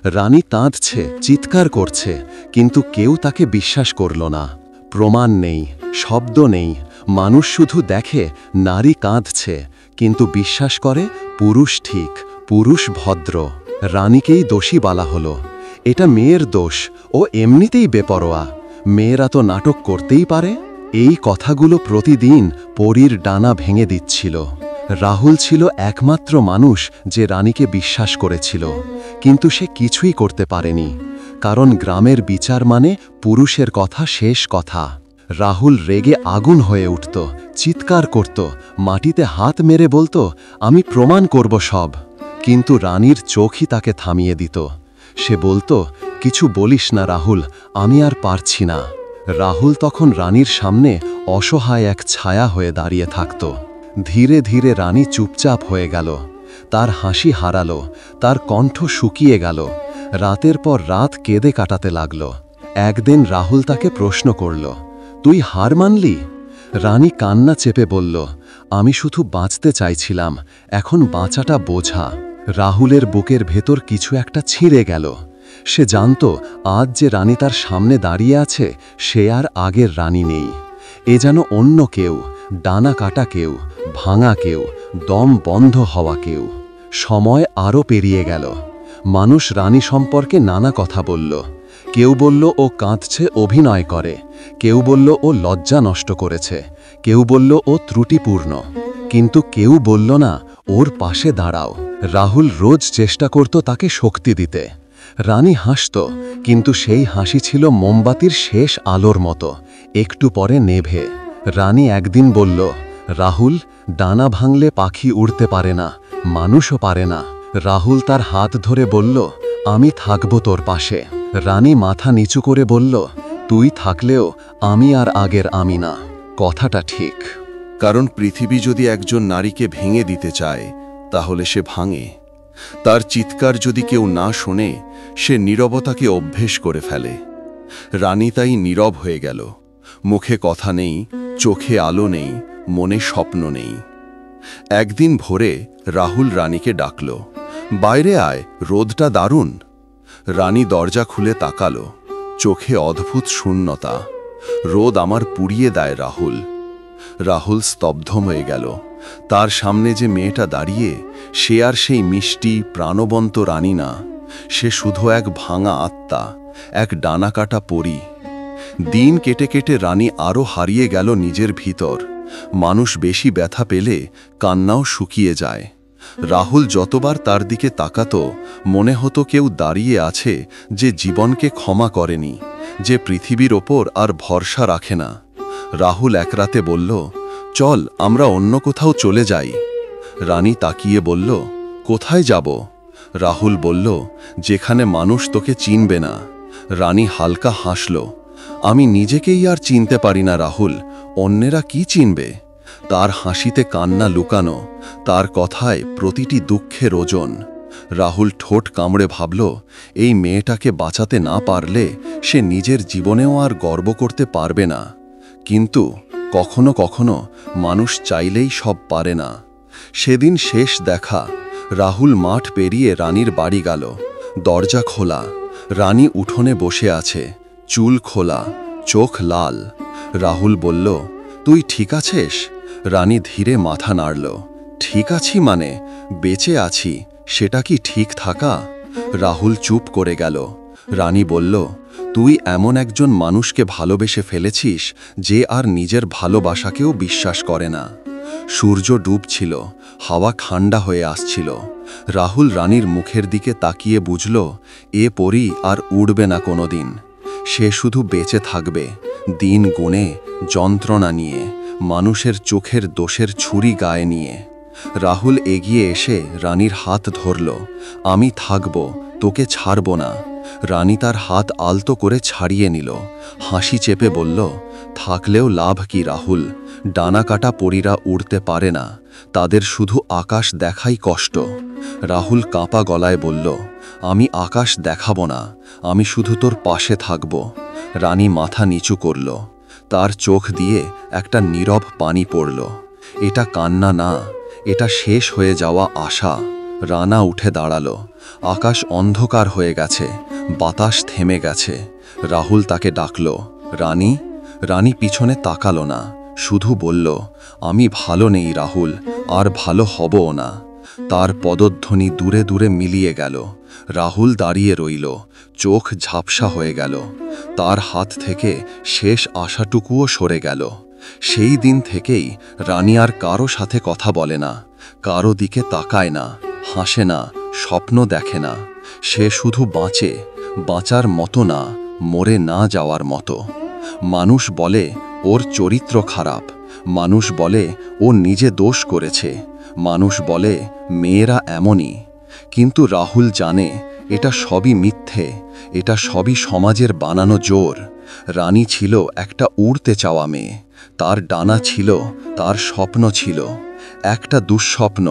রানী কাঁদছে, চিৎকার করছে, কিন্তু কেউ তাকে বিশ্বাস করল না। প্রমাণ নেই, শব্দ নেই, মানুষ শুধু দেখে নারী কাঁদছে, কিন্তু বিশ্বাস করে পুরুষ ঠিক, পুরুষ ভদ্র। রানীকেই দোষী বলা হলো। এটা মেয়ের দোষ, ও এমনিতেই বেপরোয়া। মেয়েরা তো নাটক করতেই পারে। এই কথাগুলো প্রতিদিন পরীর ডানা ভেঙে দিচ্ছিল। রাহুল ছিল একমাত্র মানুষ যে রানীকে বিশ্বাস করেছিল, কিন্তু সে কিছুই করতে পারেনি, কারণ গ্রামের বিচার মানে পুরুষের কথা শেষ কথা। রাহুল রেগে আগুন হয়ে উঠত, চিৎকার করত, মাটিতে হাত মেরে বলতো, আমি প্রমাণ করব সব। কিন্তু রানীর চোখই তাকে থামিয়ে দিত। সে বলতো, কিছু বলিস না রাহুল, আমি আর পারছি না। রাহুল তখন রানীর সামনে অসহায় এক ছায়া হয়ে দাঁড়িয়ে থাকত। ধীরে ধীরে রানী চুপচাপ হয়ে গেল। তার হাসি হারালো, তার কণ্ঠ শুকিয়ে গেল। রাতের পর রাত কেঁদে কাটাতে লাগল। একদিন রাহুল তাকে প্রশ্ন করল, তুই হার মানলি? রানী কান্না চেপে বলল, আমি শুধু বাঁচতে চাইছিলাম, এখন বাঁচাটা বোঝা। রাহুলের বুকের ভেতর কিছু একটা ছিঁড়ে গেল। সে জানত আজ যে রানী তার সামনে দাঁড়িয়ে আছে, সে আর আগের রানী নেই। এ যেন অন্য কেউ, ডানা কাটা কেউ, ভাঙা কেউ, দম বন্ধ হওয়া কেউ। সময় আরও পেরিয়ে গেল। মানুষ রানী সম্পর্কে নানা কথা বলল। কেউ বলল ও কাঁদছে, অভিনয় করে। কেউ বলল ও লজ্জা নষ্ট করেছে। কেউ বলল ও ত্রুটিপূর্ণ। কিন্তু কেউ বলল না, ওর পাশে দাঁড়াও। রাহুল রোজ চেষ্টা করত তাকে শক্তি দিতে। রানী হাসত, কিন্তু সেই হাসি ছিল মোমবাতির শেষ আলোর মতো, একটু পরে নেভে। রানী একদিন বলল, রাহুল, ডানা ভাঙলে পাখি উড়তে পারে না, মানুষও পারে না। রাহুল তার হাত ধরে বলল, আমি থাকব তোর পাশে। রানী মাথা নিচু করে বলল, তুই থাকলেও আমি আর আগের আমি না। কথাটা ঠিক। কারণ পৃথিবী যদি একজন নারীকে ভেঙে দিতে চায়, তাহলে সে ভাঙে। তার চিৎকার যদি কেউ না শোনে, সে নীরবতাকে অভ্যেস করে ফেলে। রানী তাই নীরব হয়ে গেল। মুখে কথা নেই, চোখে আলো নেই, মনে স্বপ্ন নেই। একদিন ভোরে রাহুল রানীকে ডাকল, বাইরে আয়, রোদটা দারুণ। রানী দরজা খুলে তাকালো, চোখে অদ্ভুত শূন্যতা। রোদ আমার পুড়িয়ে দেয় রাহুল। রাহুল স্তব্ধ হয়ে গেল। তার সামনে যে মেয়েটা দাঁড়িয়ে, সে আর সেই মিষ্টি প্রাণবন্ত রানী না। সে শুধু এক ভাঙা আত্মা, এক ডানা কাটা পরী। দিন কেটে কেটে রানী আরও হারিয়ে গেল নিজের ভিতর। মানুষ বেশি ব্যথা পেলে কান্নাও শুকিয়ে যায়। রাহুল যতবার তার দিকে তাকাতো, মনে হতো কেউ দাঁড়িয়ে আছে যে জীবনকে ক্ষমা করেনি, যে পৃথিবীর ওপর আর ভরসা রাখে না। রাহুল এক রাতে বলল, চল আমরা অন্য কোথাও চলে যাই। রানী তাকিয়ে বলল, কোথায় যাব? রাহুল বলল, যেখানে মানুষ তোকে চিনবে না। রানী হালকা হাসল, আমি নিজেকেই আর চিনতে পারি না রাহুল, অন্যেরা কি চিনবে? তার হাসিতে কান্না লুকানো, তার কথায় প্রতিটি দুঃখের ওজন। রাহুল ঠোঁট কামড়ে ভাবল, এই মেয়েটাকে বাঁচাতে না পারলে সে নিজের জীবনেও আর গর্ব করতে পারবে না। কিন্তু কখনো কখনো মানুষ চাইলেই সব পারে না। সেদিন শেষ দেখা। রাহুল মাঠ পেরিয়ে রানীর বাড়ি গেল। দরজা খোলা, রানী উঠোনে বসে আছে, চুল খোলা, চোখ লাল। রাহুল বলল, তুই ঠিক আছিস? রানী ধীরে মাথা নাড়ল। ঠিক আছি মানে? বেঁচে আছি, সেটা কি ঠিক থাকা? রাহুল চুপ করে গেল। রানী বলল, তুই এমন একজন মানুষকে ভালোবেসে ফেলেছিস যে আর নিজের ভালোবাসাকেও বিশ্বাস করে না। সূর্য ডুবছিল, হাওয়া ঠান্ডা হয়ে আসছিল। রাহুল রানীর মুখের দিকে তাকিয়ে বুঝল, এ পরী আর উড়বে না কোনোদিন। সে শুধু বেঁচে থাকবে, দিন গুণে, যন্ত্রণা নিয়ে, মানুষের চোখের দোষের ছুরি গায়ে নিয়ে। রাহুল এগিয়ে এসে রানীর হাত ধরল, আমি থাকব, তোকে ছাড়ব না। রানী তার হাত আলতো করে ছাড়িয়ে নিল, হাসি চেপে বলল, থাকলেও লাভ কি রাহুল? ডানা কাটা পরীরা উড়তে পারে না, তাদের শুধু আকাশ দেখাই কষ্ট। রাহুল কাঁপা গলায় বলল, আমি আকাশ দেখাব না, আমি শুধু তোর পাশে থাকব। রানী মাথা নিচু করল, তার চোখ দিয়ে একটা নীরব পানি পড়ল। এটা কান্না না, এটা শেষ হয়ে যাওয়া আশা। রানা উঠে দাঁড়ালো। আকাশ অন্ধকার হয়ে গেছে, বাতাস থেমে গেছে। রাহুল তাকে ডাকল, রানী। রানী পিছনে তাকালো না, শুধু বলল, আমি ভালো নেই রাহুল, আর ভালো হবও না। তার পদধ্বনি দূরে দূরে মিলিয়ে গেল। রাহুল দাঁড়িয়ে রইল, চোখ ঝাপসা হয়ে গেল। তার হাত থেকে শেষ আশাটুকুও সরে গেল। সেই দিন থেকেই রানী আর কারো সাথে কথা বলে না, কারো দিকে তাকায় না, হাসে না, স্বপ্ন দেখে না। সে শুধু বাঁচে, বাঁচার মতো না, মরে না যাওয়ার মতো। মানুষ বলে ওর চরিত্র খারাপ, মানুষ বলে ও নিজে দোষ করেছে, মানুষ বলে মেয়েরা এমনই। কিন্তু রাহুল জানে এটা সবই মিথ্যে, এটা সবই সমাজের বানানো জোর। রানী ছিল একটা উড়তে চাওয়া মেয়ে, তার ডানা ছিল, তার স্বপ্ন ছিল। একটা দুঃস্বপ্ন,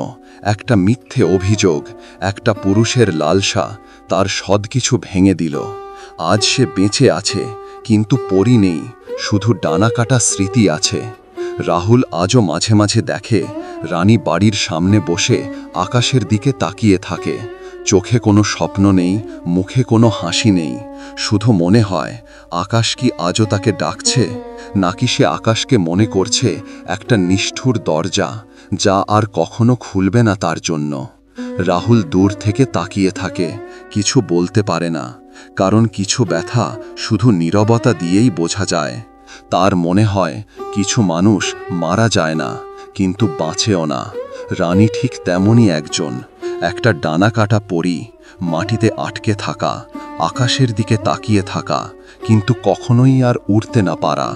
একটা মিথ্যে অভিযোগ, একটা পুরুষের লালসা তার সবকিছু ভেঙে দিল। আজ সে বেঁচে আছে, কিন্তু পরি নেই, শুধু ডানা কাটা স্মৃতি আছে। রাহুল আজও মাঝে মাঝে দেখে রানী বাড়ির সামনে বসে আকাশের দিকে তাকিয়ে থাকে। চোখে কোনো স্বপ্ন নেই, মুখে কোনো হাসি নেই, শুধু মনে হয় আকাশ কি আজও তাকে ডাকছে, নাকি সে আকাশকে মনে করছে একটা নিষ্ঠুর দরজা, যা আর কখনো খুলবে না তার জন্য। রাহুল দূর থেকে তাকিয়ে থাকে, কিছু বলতে পারে না, কারণ কিছু ব্যথা শুধু নীরবতা দিয়েই বোঝা যায়। তার মনে হয় কিছু মানুষ মারা যায় না, কিন্তু বাঁচেও না। রানী ঠিক তেমনই একজন, একটা ডানা কাটা পরী, মাটিতে আটকে থাকা, আকাশের দিকে তাকিয়ে থাকা, কিন্তু কখনোই আর উড়তে না পারা।